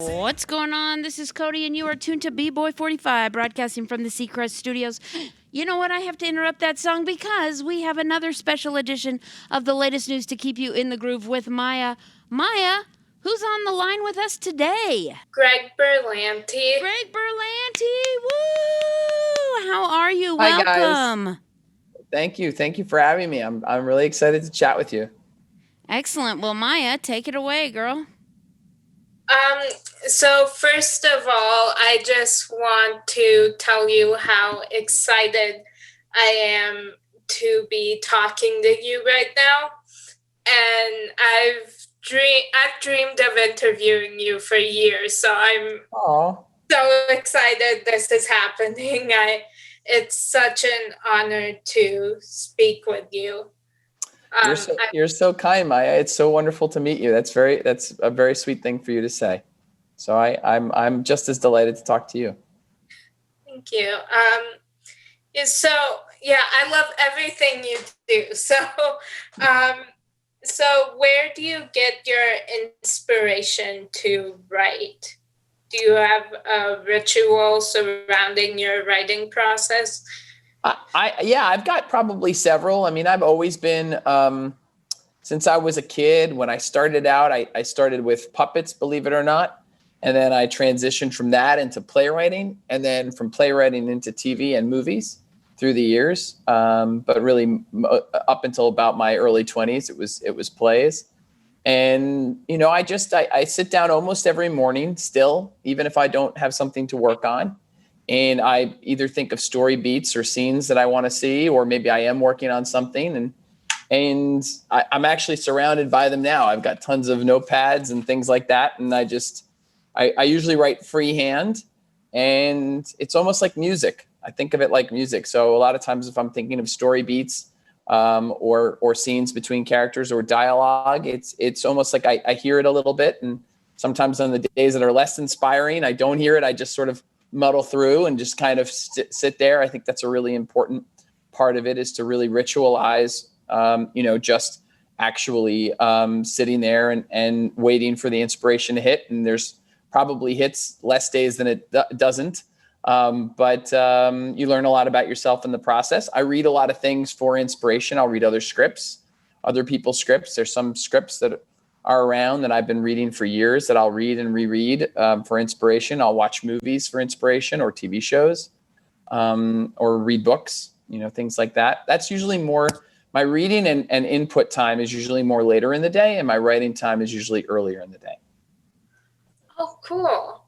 What's going on? This is Cody, and you are tuned to B-Boy 45, broadcasting from the Seacrest Studios. You know what? I have to interrupt that song because we have another special edition of the latest news to keep you in the groove with Maya. Maya, who's on the line with us today? Greg Berlanti. Greg Berlanti! Woo! How are you? Hi, guys. Welcome. Thank you. Thank you for having me. I'm really excited to chat with you. Excellent. Well, Maya, take it away, girl. So first of all, I just want to tell you how excited I am to be talking to you right now. And I've dreamed of interviewing you for years, so I'm so excited this is happening. It's such an honor to speak with you. You're so kind, Maya. It's so wonderful to meet you. That's a very sweet thing for you to say. So I'm just as delighted to talk to you. Thank you. I love everything you do. So where do you get your inspiration to write? Do you have a ritual surrounding your writing process? I've got probably several. I mean, I've always been, since I was a kid, when I started out, I started with puppets, believe it or not. And then I transitioned from that into playwriting, and then from playwriting into TV and movies through the years. But really up until about my early 20s, it was plays. And, I sit down almost every morning still, even if I don't have something to work on. And I either think of story beats or scenes that I want to see, or maybe I am working on something. And I'm actually surrounded by them now. I've got tons of notepads and things like that. And I usually write freehand, and it's almost like music. I think of it like music. So a lot of times if I'm thinking of story beats or scenes between characters or dialogue, it's almost like I hear it a little bit. And sometimes on the days that are less inspiring, I don't hear it. I just sort of muddle through and just kind of sit there. I think that's a really important part of it, is to really ritualize, just actually sitting there and waiting for the inspiration to hit. And there's probably hits less days than it doesn't. But you learn a lot about yourself in the process. I read a lot of things for inspiration. I'll read other scripts, other people's scripts. There's some scripts that are around that I've been reading for years that I'll read and reread for inspiration. I'll watch movies for inspiration, or TV shows, or read books, things like that. That's usually more, my reading and input time is usually more later in the day, and my writing time is usually earlier in the day. Oh, cool.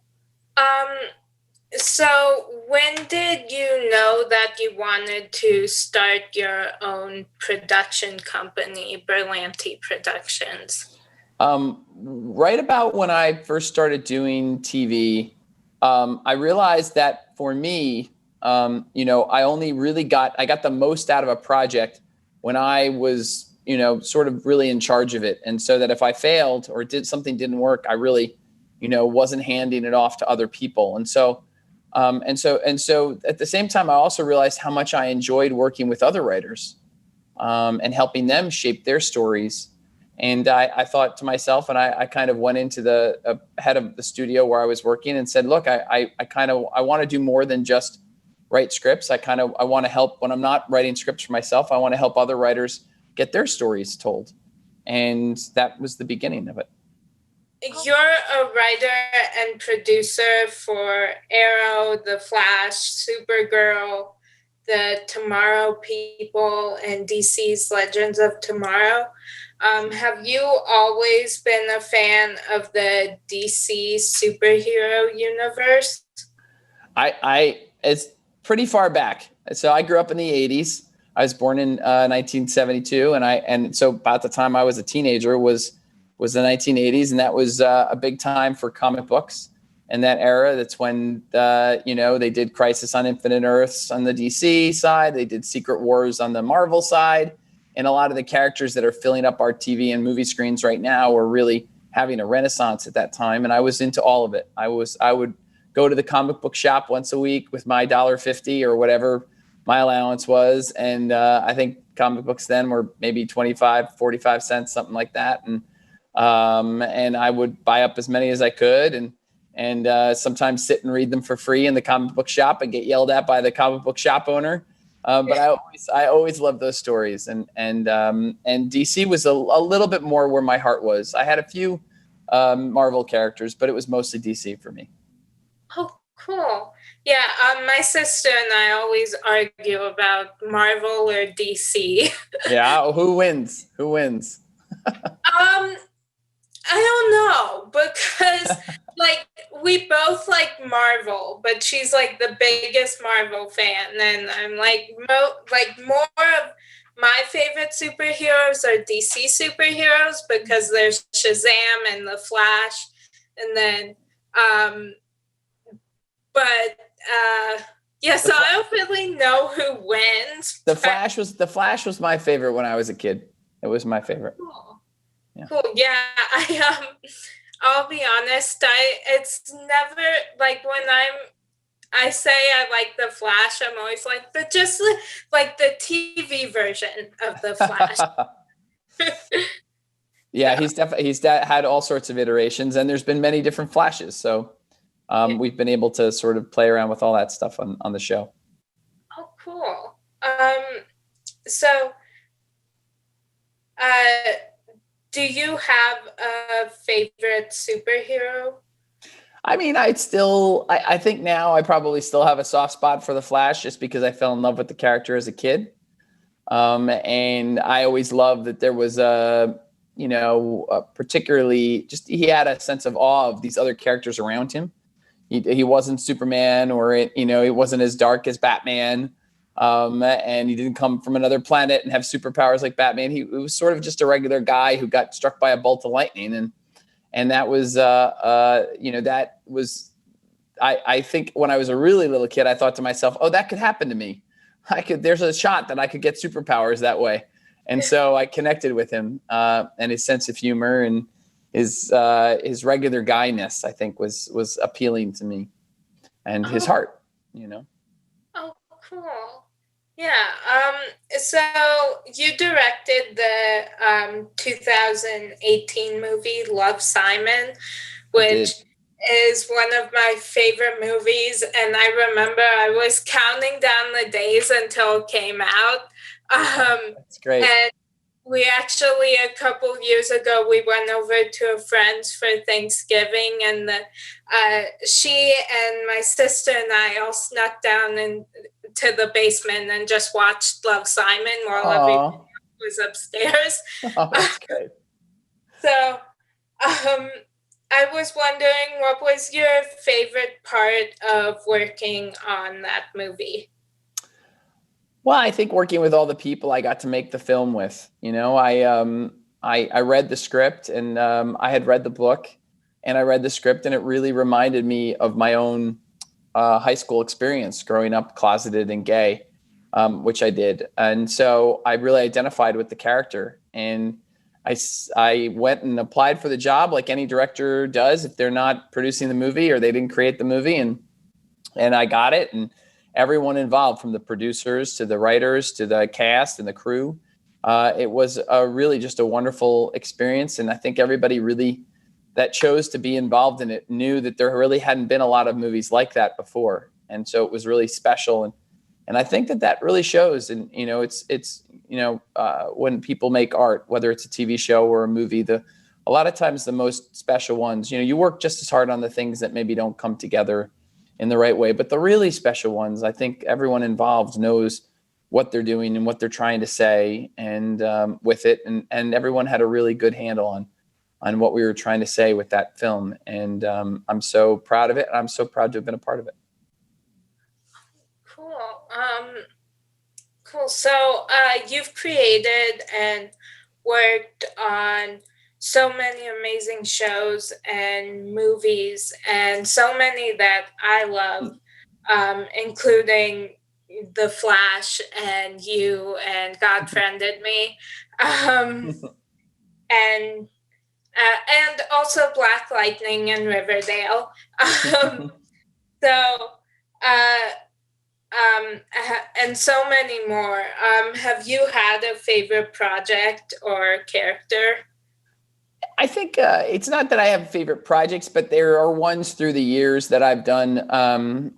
So when did you know that you wanted to start your own production company, Berlanti Productions? Right about when I first started doing TV, I realized that for me, I only really got the most out of a project when I was, sort of really in charge of it. And so that if I failed or didn't work, I really, wasn't handing it off to other people. And so at the same time, I also realized how much I enjoyed working with other writers, and helping them shape their stories. And I thought to myself, and I kind of went into the head of the studio where I was working and said, look, I want to do more than just write scripts. I want to help when I'm not writing scripts for myself. I want to help other writers get their stories told. And that was the beginning of it. You're a writer and producer for Arrow, The Flash, Supergirl, The Tomorrow People, and DC's Legends of Tomorrow. Have you always been a fan of the DC superhero universe? It's pretty far back. So I grew up in the 80s. I was born in 1972, and so about the time I was a teenager was the 1980s, and that was a big time for comic books in that era. That's when they did Crisis on Infinite Earths on the DC side, they did Secret Wars on the Marvel side, and a lot of the characters that are filling up our TV and movie screens right now were really having a renaissance at that time. And I was into all of it. I would go to the comic book shop once a week with my $1.50 or whatever my allowance was, and I think comic books then were maybe 25, 45 cents, something like that. And I would buy up as many as I could. And and sometimes sit and read them for free in the comic book shop and get yelled at by the comic book shop owner. But I always loved those stories, and DC was a little bit more where my heart was. I had a few Marvel characters, but it was mostly DC for me. Oh, cool. Yeah, my sister and I always argue about Marvel or DC. Yeah, who wins? Who wins? I don't know, because like we both like Marvel, but she's like the biggest Marvel fan, and I'm like more of my favorite superheroes are DC superheroes because there's Shazam and the Flash, and then yeah, so I don't really know who wins. The Flash was my favorite when I was a kid. It was my favorite. Cool. Yeah. Cool. Yeah, I'll be honest, it's never like when I say I like the Flash, I'm always like, but just like the TV version of the Flash. Yeah, he's had all sorts of iterations, and there's been many different Flashes. So we've been able to sort of play around with all that stuff on the show. Oh, cool. So, do you have a favorite superhero? I mean, I think now I probably still have a soft spot for the Flash just because I fell in love with the character as a kid. And I always loved that there was particularly just, he had a sense of awe of these other characters around him. He wasn't Superman, or he wasn't as dark as Batman. And he didn't come from another planet and have superpowers like Batman. He was sort of just a regular guy who got struck by a bolt of lightning. And that was, I think when I was a really little kid, I thought to myself, oh, that could happen to me. There's a shot that I could get superpowers that way. And so I connected with him, and his sense of humor and his regular guyness, I think was appealing to me, and his heart, Oh, cool. Yeah. So you directed the 2018 movie Love, Simon, which is one of my favorite movies. And I remember I was counting down the days until it came out. That's great. And we actually, a couple years ago, we went over to a friend's for Thanksgiving, and she and my sister and I all snuck down to the basement and just watched Love, Simon while everyone was upstairs. Oh, that's great. So I was wondering, what was your favorite part of working on that movie? Well, I think working with all the people I got to make the film with. I read the script, and I had read the book, and I read the script, and it really reminded me of my own high school experience growing up closeted and gay, which I did. And so I really identified with the character, and I went and applied for the job like any director does if they're not producing the movie or they didn't create the movie, and I got it. And everyone involved, from the producers to the writers to the cast and the crew, it was really just a wonderful experience. And I think everybody really that chose to be involved in it knew that there really hadn't been a lot of movies like that before. And so it was really special. And I think that really shows. And, it's when people make art, whether it's a TV show or a movie, a lot of times the most special ones, you work just as hard on the things that maybe don't come together in the right way. But the really special ones, I think everyone involved knows what they're doing and what they're trying to say, and with it. And everyone had a really good handle on what we were trying to say with that film. And I'm so proud of it. And I'm so proud to have been a part of it. Cool. Cool. So you've created and worked on so many amazing shows and movies, and so many that I love, including The Flash and you and God Friended Me, and also Black Lightning and Riverdale. And so many more. Have you had a favorite project or character? I think it's not that I have favorite projects, but there are ones through the years that I've done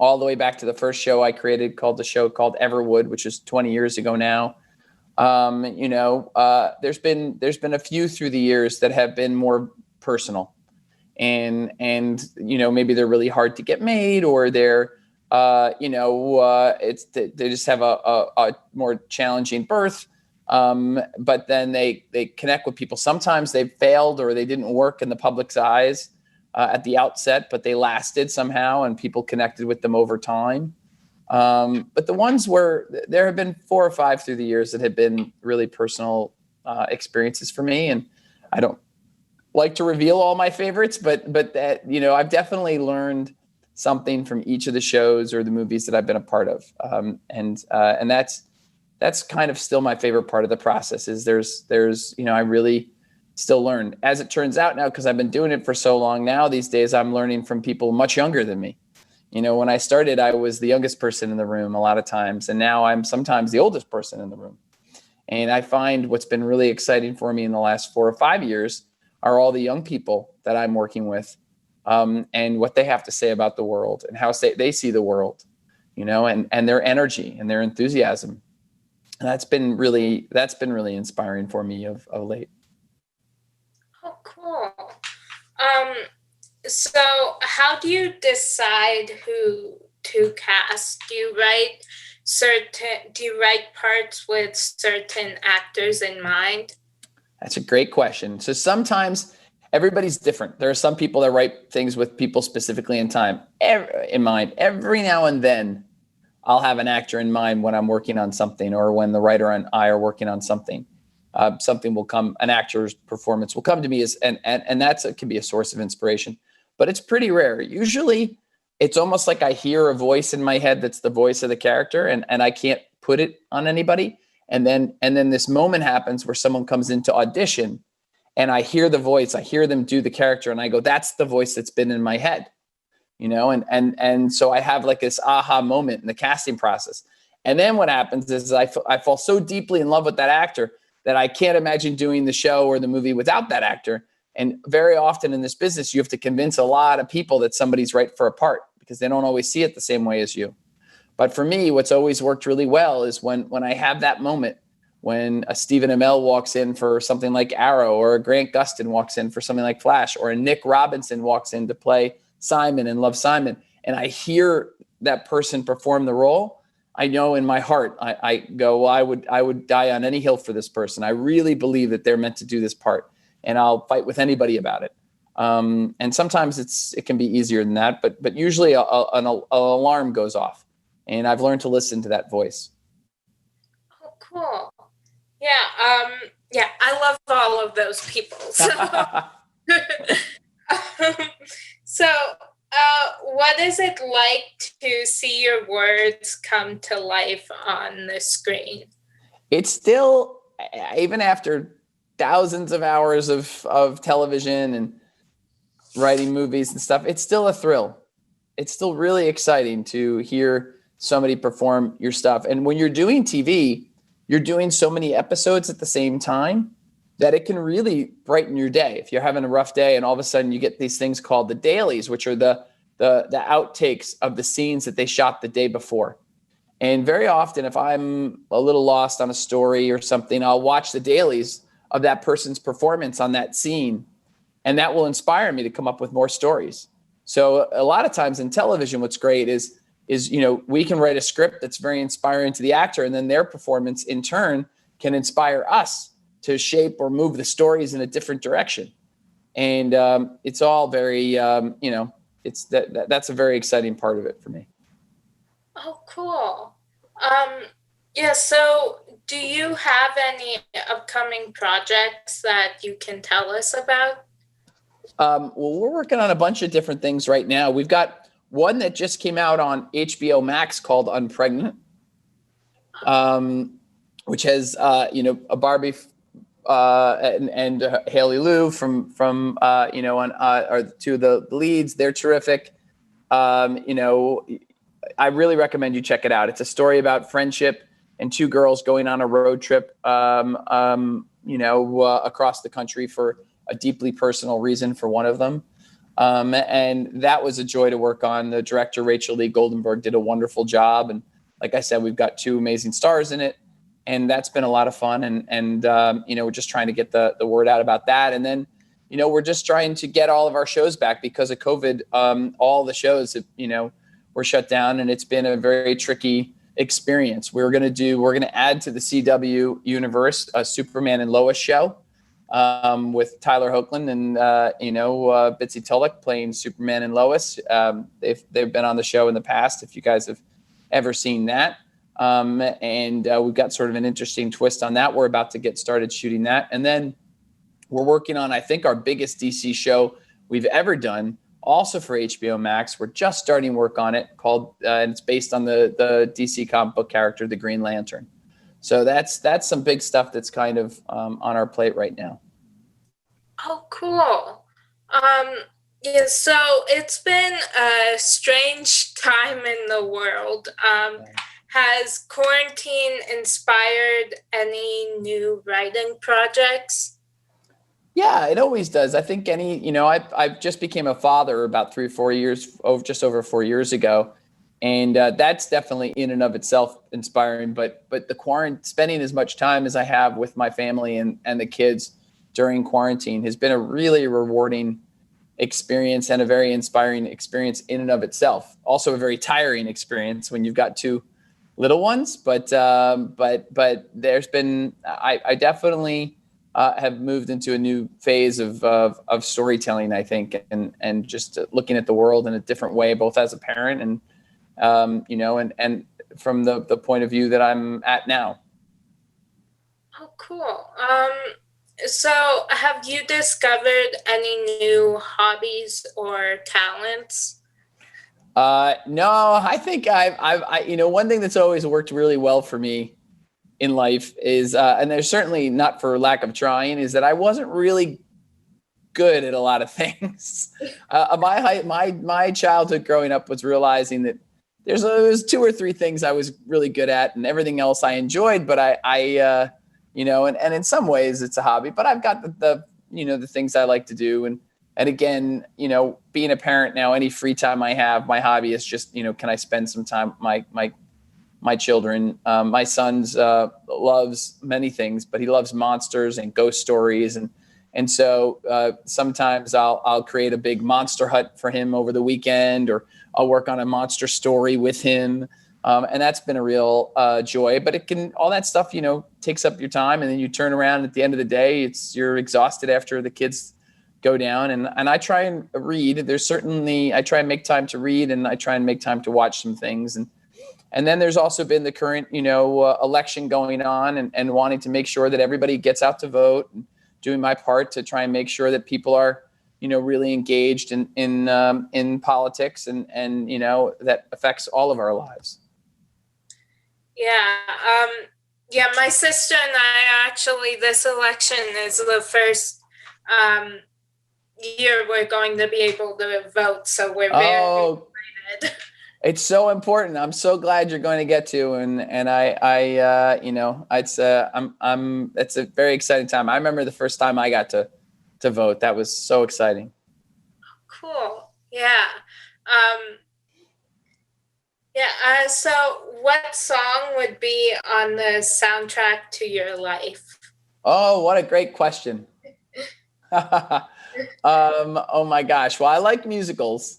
all the way back to the first show I created called Everwood, which is 20 years ago now. There's been a few through the years that have been more personal, and maybe they're really hard to get made, or they're they just have a more challenging birth. But then they connect with people. Sometimes they've failed or they didn't work in the public's eyes at the outset, but they lasted somehow and people connected with them over time. But the ones where there have been 4 or 5 through the years that have been really personal experiences for me. And I don't like to reveal all my favorites, but that, I've definitely learned something from each of the shows or the movies that I've been a part of. And that's kind of still my favorite part of the process is there's, I really still learn. As it turns out now, because I've been doing it for so long now, these days I'm learning from people much younger than me. When I started, I was the youngest person in the room a lot of times, and now I'm sometimes the oldest person in the room. And I find what's been really exciting for me in the last 4 or 5 years are all the young people that I'm working with, and what they have to say about the world and how they see the world, and their energy and their enthusiasm. And that's been really inspiring for me of late. Oh, cool. So how do you decide who to cast? Do you write parts with certain actors in mind? That's a great question. So sometimes everybody's different. There are some people that write things with people specifically in mind. Every now and then I'll have an actor in mind when I'm working on something, or when the writer and I are working on something. Something will come, an actor's performance will come to me and that's can be a source of inspiration, but it's pretty rare. Usually it's almost like I hear a voice in my head that's the voice of the character, and I can't put it on anybody. And then this moment happens where someone comes into audition and I hear the voice, I hear them do the character, and I go, that's the voice that's been in my head, and so I have like this aha moment in the casting process. And then what happens is I fall so deeply in love with that actor that I can't imagine doing the show or the movie without that actor. And very often in this business, you have to convince a lot of people that somebody's right for a part because they don't always see it the same way as you. But for me, what's always worked really well is when I have that moment, when a Stephen Amell walks in for something like Arrow, or a Grant Gustin walks in for something like Flash, or a Nick Robinson walks in to play Simon in Love, Simon, and I hear that person perform the role, I know in my heart, I go, well, I would die on any hill for this person. I really believe that they're meant to do this part, and I'll fight with anybody about it. And sometimes it can be easier than that, but usually an alarm goes off, and I've learned to listen to that voice. Oh, cool. Yeah, I love all of those people. So, what is it like to see your words come to life on the screen? It's still, even after thousands of hours of television and writing movies and stuff, it's still a thrill. It's still really exciting to hear somebody perform your stuff. And when you're doing TV, you're doing so many episodes at the same time that it can really brighten your day. If you're having a rough day and all of a sudden you get these things called the dailies, which are the outtakes of the scenes that they shot the day before. And very often, if I'm a little lost on a story or something, I'll watch the dailies of that person's performance on that scene, and that will inspire me to come up with more stories. So a lot of times in television, what's great is we can write a script that's very inspiring to the actor, and then their performance in turn can inspire us to shape or move the stories in a different direction. And it's all very, that's a very exciting part of it for me. Oh, cool. So do you have any upcoming projects that you can tell us about? Well, we're working on a bunch of different things right now. We've got one that just came out on HBO Max called Unpregnant, which has, a Barbie and Haley Liu from are two of the leads. They're terrific. I really recommend you check it out. It's a story about friendship and two girls going on a road trip, across the country for a deeply personal reason for one of them. And that was a joy to work on. The director, Rachel Lee Goldenberg, did a wonderful job. And like I said, we've got 2 amazing stars in it. And that's been a lot of fun. And we're just trying to get the word out about that. And then, we're just trying to get all of our shows back because of COVID. All the shows, were shut down, and it's been a very tricky experience. We're going to add to the CW universe a Superman and Lois show with Tyler Hoechlin and, Bitsy Tulloch playing Superman and Lois. They've been on the show in the past, if you guys have ever seen that. And we've got sort of an interesting twist on that. We're about to get started shooting that. And then we're working on, I think, our biggest DC show we've ever done, also for HBO Max. We're just starting work on it, called, and it's based on the DC comic book character, the Green Lantern. So that's some big stuff that's kind of on our plate right now. Oh, cool. Yeah, so it's been a strange time in the world. Has quarantine inspired any new writing projects? Yeah, it always does. I think I just became a father about 3 or 4 years, just over 4 years ago. And that's definitely in and of itself inspiring. But the spending as much time as I have with my family and the kids during quarantine has been a really rewarding experience and a very inspiring experience in and of itself. Also a very tiring experience when you've got 2 little ones. But there's been, I definitely have moved into a new phase of storytelling, I think, and just looking at the world in a different way, both as a parent and and from the point of view that I'm at now. Oh, cool. So have you discovered any new hobbies or talents? No, I think I've one thing that's always worked really well for me in life is, and there's certainly not for lack of trying, is that I wasn't really good at a lot of things. My childhood growing up was realizing that there's 2 or 3 things I was really good at, and everything else I enjoyed. But I and in some ways it's a hobby. But I've got the things I like to do, and again, being a parent now, any free time I have, my hobby is just can I spend some time with my children. My son's loves many things, but he loves monsters and ghost stories, and so sometimes I'll create a big monster hut for him over the weekend, or I'll work on a monster story with him, and that's been a real joy. But all that stuff takes up your time, and then you turn around at the end of the day, you're exhausted after the kids go down, and I try and read. I try and make time to read, and I try and make time to watch some things, and then there's also been the current, election going on, and wanting to make sure that everybody gets out to vote, and doing my part to try and make sure that people are, really engaged in politics, and that affects all of our lives. Yeah. My sister and I actually, this election is the first year we're going to be able to vote, so we're very excited. It's so important. I'm so glad you're going to get to, and it's a very exciting time. I remember the first time I got to vote. That was so exciting. Cool. Yeah. So what song would be on the soundtrack to your life? Oh, what a great question. Oh my gosh. Well, I like musicals.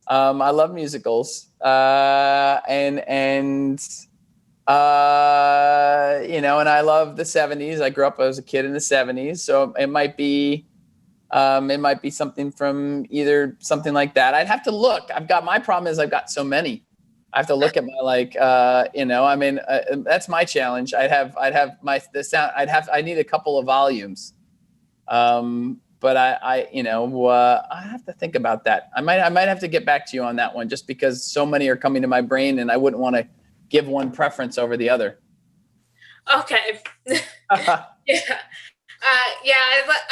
I love musicals. And I love the 70s. I grew up as a kid in the 70s. So it might be something from either something like that. I'd have to look. My problem is I've got so many. I have to look at my that's my challenge. I need a couple of volumes. But I have to think about that. I might have to get back to you on that one, just because so many are coming to my brain, and I wouldn't want to give one preference over the other. Okay. Yeah.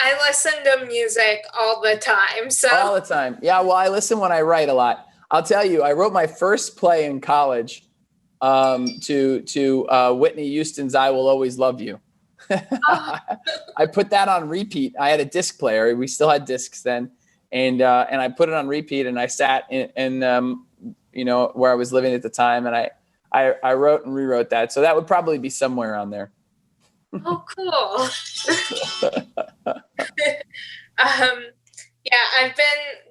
I listen to music all the time. So all the time. Yeah. Well, I listen when I write a lot. I'll tell you, I wrote my first play in college to Whitney Houston's "I Will Always Love You." Oh, I put that on repeat. I had a disc player. We still had discs then. And I put it on repeat, and I sat in where I was living at the time. And I wrote and rewrote that. So that would probably be somewhere on there. oh, cool. Yeah,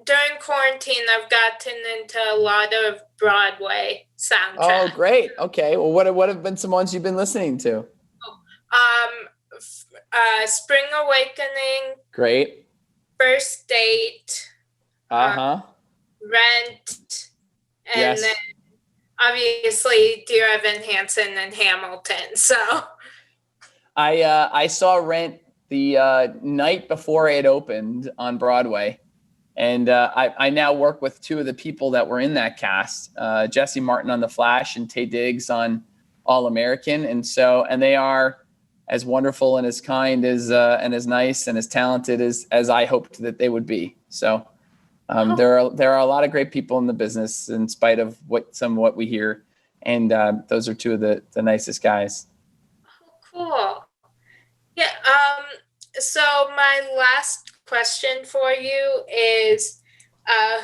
during quarantine, I've gotten into a lot of Broadway soundtracks. Oh, great. Okay. Well, what have been some ones you've been listening to? Spring Awakening. Great. First Date. Uh-huh. Rent. And Yes. then obviously Dear Evan Hansen and Hamilton. So I saw Rent the night before it opened on Broadway. And I now work with two of the people that were in that cast, Jesse Martin on The Flash and Taye Diggs on All American. And they are as wonderful and as kind as and as nice and as talented as I hoped that they would be. So there are a lot of great people in the business, in spite of what we hear. And those are two of the nicest guys. cool. Yeah. So my last question for you is,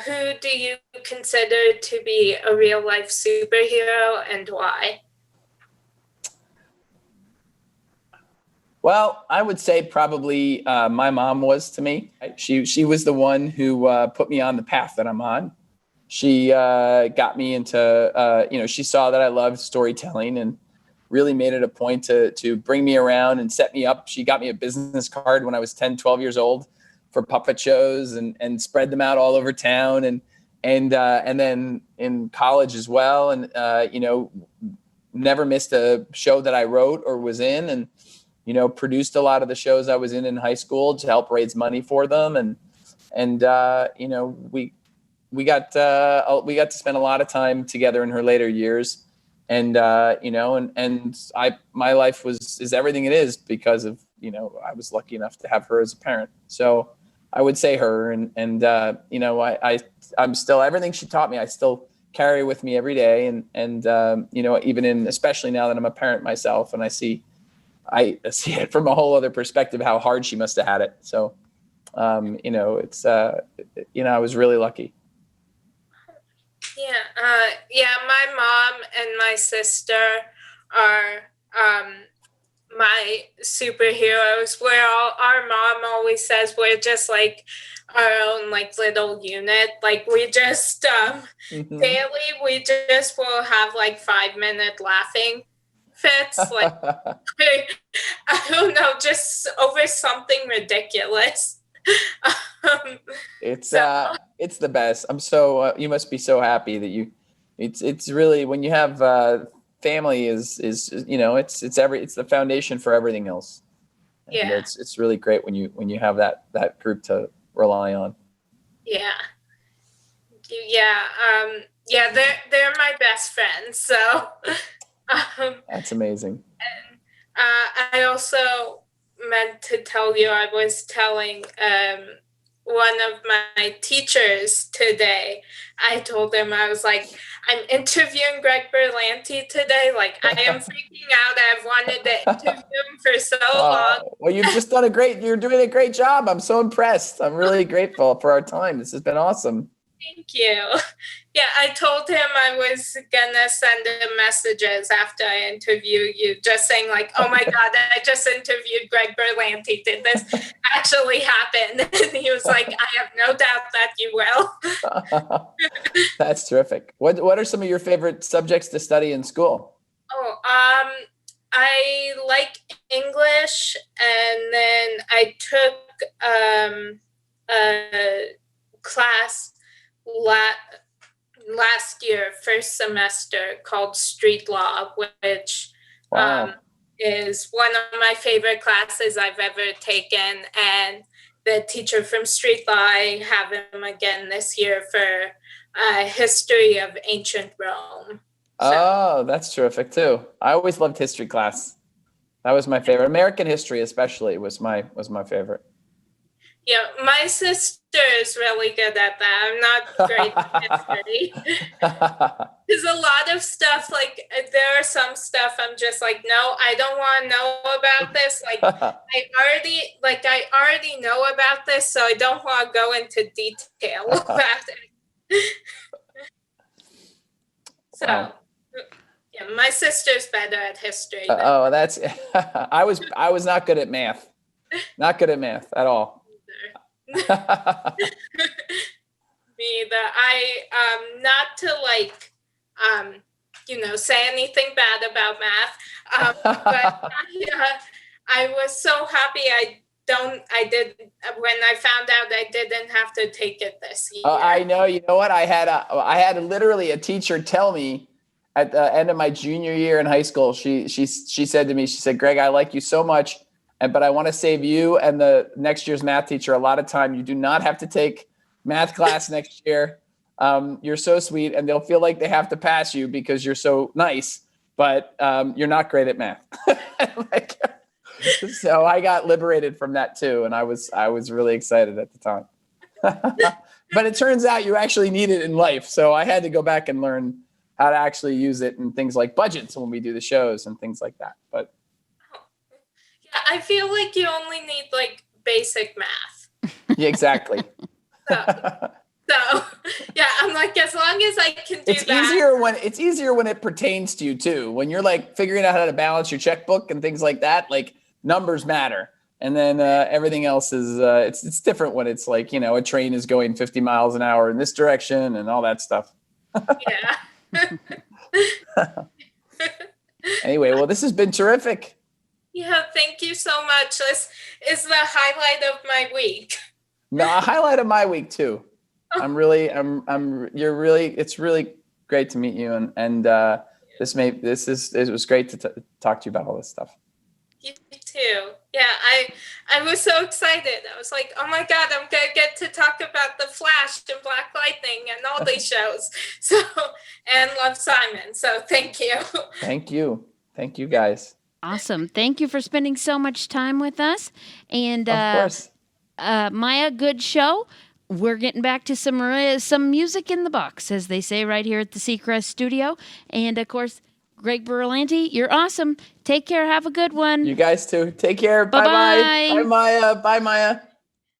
who do you consider to be a real life superhero, and why? Well, I would say probably my mom was to me. She was the one who put me on the path that I'm on. She got me into, she saw that I loved storytelling and really made it a point to bring me around and set me up. She got me a business card when I was 10, 12 years old for puppet shows and spread them out all over town. And then in college as well. And, never missed a show that I wrote or was in, and, produced a lot of the shows I was in high school to help raise money for them. And we got to spend a lot of time together in her later years. And, my life is everything it is because of, I was lucky enough to have her as a parent. So I would say her, I'm still, everything she taught me, I still carry with me every day. And especially now that I'm a parent myself, and I see it from a whole other perspective, how hard she must've had it. So, I was really lucky. Yeah, my mom and my sister are my superheroes. Our mom always says we're just like our own like little unit. Like we just daily we just will have like 5-minute laughing fits. Like I don't know, just over something ridiculous. It's the best. I'm so you must be so happy that it's really, when you have family is it's the foundation for everything else. And yeah, it's really great when you have that group to rely on. yeah, they're my best friends. So That's amazing. and I also meant to tell you, I was telling one of my teachers today, I told him, I was like, I'm interviewing Greg Berlanti today. Like, I am freaking out. I've wanted to interview him for so long. Well, you're doing a great job. I'm so impressed. I'm really grateful for our time. This has been awesome. Thank you. Yeah, I told him I was gonna send him messages after I interview you, just saying like, oh my God, I just interviewed Greg Berlanti. Did this actually happen? And he was like, I have no doubt that you will. That's terrific. What are some of your favorite subjects to study in school? I like English, and then I took a class last year, first semester, called Street Law, which is one of my favorite classes I've ever taken. And the teacher from Street Law, I have him again this year for history of ancient Rome. So. Oh, that's terrific too. I always loved history class. That was my favorite. American history especially was my favorite. Yeah, my sister is really good at that. I'm not great at history. There's a lot of stuff, like, there are some stuff I'm just like, no, I don't want to know about this. Like, I already know about this, so I don't want to go into detail about it. So, Wow. yeah, my sister's better at history than Oh, that's I was not good at math. Not good at math at all. me either. Not to like say anything bad about math, but I was so happy when I found out I didn't have to take it this year. I know. You know what? I had literally a teacher tell me at the end of my junior year in high school. She said to me, she said, "Greg, I like you so much, but I want to save you and the next year's math teacher a lot of time. You do not have to take math class next year. You're so sweet, and they'll feel like they have to pass you because you're so nice, but you're not great at math." So I got liberated from that too, and I was really excited at the time. But it turns out you actually need it in life, so I had to go back and learn how to actually use it in things like budgets when we do the shows and things like that. But yeah, I feel like you only need like basic math. yeah, exactly. So yeah, I'm like, as long as I can do that. It's easier when it pertains to you too. When you're like figuring out how to balance your checkbook and things like that, like numbers matter. And then everything else is it's different when it's like, a train is going 50 miles an hour in this direction and all that stuff. Yeah. Anyway, well, this has been terrific. Yeah, thank you so much. This is the highlight of my week. No, a highlight of my week too. It's really great to meet you, and it was great to talk to you about all this stuff. You too. Yeah, I was so excited. I was like, oh my God, I'm gonna get to talk about The Flash and Black Lightning and all these shows. So, and Love, Simon. So thank you. Thank you guys. Awesome. Thank you for spending so much time with us. And of course, Maya, good show. We're getting back to some music in the box, as they say right here at the Seacrest studio. And of course, Greg Berlanti, you're awesome. Take care. Have a good one. You guys too. Take care. Bye-bye. Bye-bye. Bye, Maya. Bye, Maya.